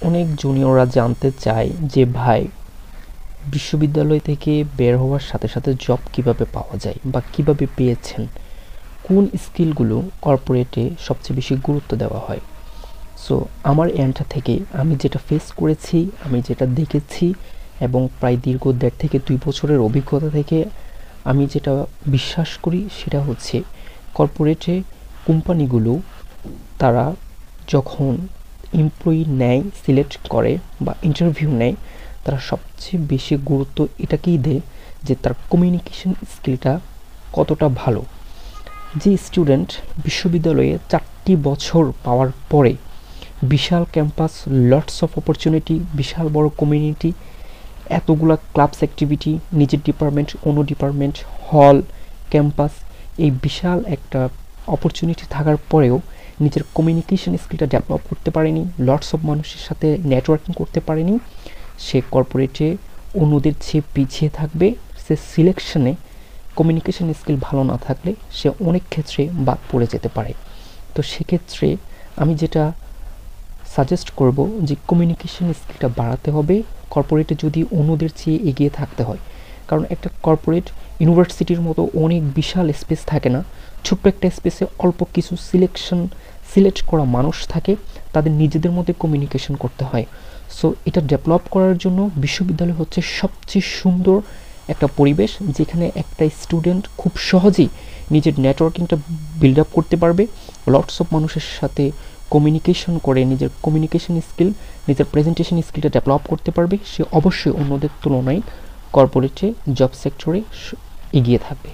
অনেক জুনিয়ররা জানতে চায় যে ভাই, বিশ্ববিদ্যালয় থেকে বের হওয়ার সাথে সাথে জব কিভাবে পাওয়া যায় বা কিভাবে পেয়েছেন, কোন স্কিলগুলো কর্পোরেটে সবচেয়ে বেশি গুরুত্ব দেওয়া হয়। সো আমার এন্ডটা থেকে আমি যেটা ফেস করেছি, আমি যেটা দেখেছি, এবং প্রায় দীর্ঘ 1.5 থেকে 2 বছরের অভিজ্ঞতা থেকে আমি যেটা বিশ্বাস করি সেটা হচ্ছে, কর্পোরেটে কোম্পানিগুলো তারা যখন এমপ্লয়ি নেয়, সিলেক্ট করে বা ইন্টারভিউ নেয়, তারা সবচেয়ে বেশি গুরুত্ব এটাকেই দেয় যে তার কমিউনিকেশন স্কিলটা কতটা ভালো। যে স্টুডেন্ট বিশ্ববিদ্যালয়ে 4টি বছর পাওয়ার পরে বিশাল ক্যাম্পাস, লটস অফ অপরচুনিটি, বিশাল বড় কমিউনিটি, এতগুলা ক্লাবস অ্যাক্টিভিটি, নিজের ডিপার্টমেন্ট, অন্য ডিপার্টমেন্ট, হল, ক্যাম্পাস, এই বিশাল একটা অপরচুনিটি থাকার পরেও নিজের কমিউনিকেশন স্কিলটা ডেভেলপ করতে পারেনি, লটস অফ মানুষের সাথে নেটওয়ার্কিং করতে পারেনি, সে কর্পোরেটে অন্যদের চেয়ে পিছিয়ে থাকবে। সে সিলেকশনে কমিউনিকেশন স্কিল ভালো না থাকলে সে অনেক ক্ষেত্রে বাদ পড়ে যেতে পারে। তো সেক্ষেত্রে আমি যেটা সাজেস্ট করব যে কমিউনিকেশন স্কিলটা বাড়াতে হবে কর্পোরেটে যদি অন্যদের চেয়ে এগিয়ে থাকতে হয়। কারণ একটা কর্পোরেট ইউনিভার্সিটির মতো অনেক বিশাল স্পেস থাকে না, ছোট্ট একটা স্পেসে অল্প কিছু সিলেক্ট করা মানুষ থাকে, তাদের নিজেদের মধ্যে কমিউনিকেশন করতে হয়। সো এটা ডেভেলপ করার জন্য বিশ্ববিদ্যালয় হচ্ছে সবচেয়ে সুন্দর একটা পরিবেশ, যেখানে একটা স্টুডেন্ট খুব সহজেই নিজের নেটওয়ার্কিংটা বিল্ড আপ করতে পারবে, লটস অফ মানুষের সাথে কমিউনিকেশন করে নিজের কমিউনিকেশন স্কিল, নিজের প্রেজেন্টেশন স্কিলটা ডেভেলপ করতে পারবে। সে অবশ্যই অন্যদের তুলনায় কর্পোরেটে জব সেক্টরে এগিয়ে থাকবে।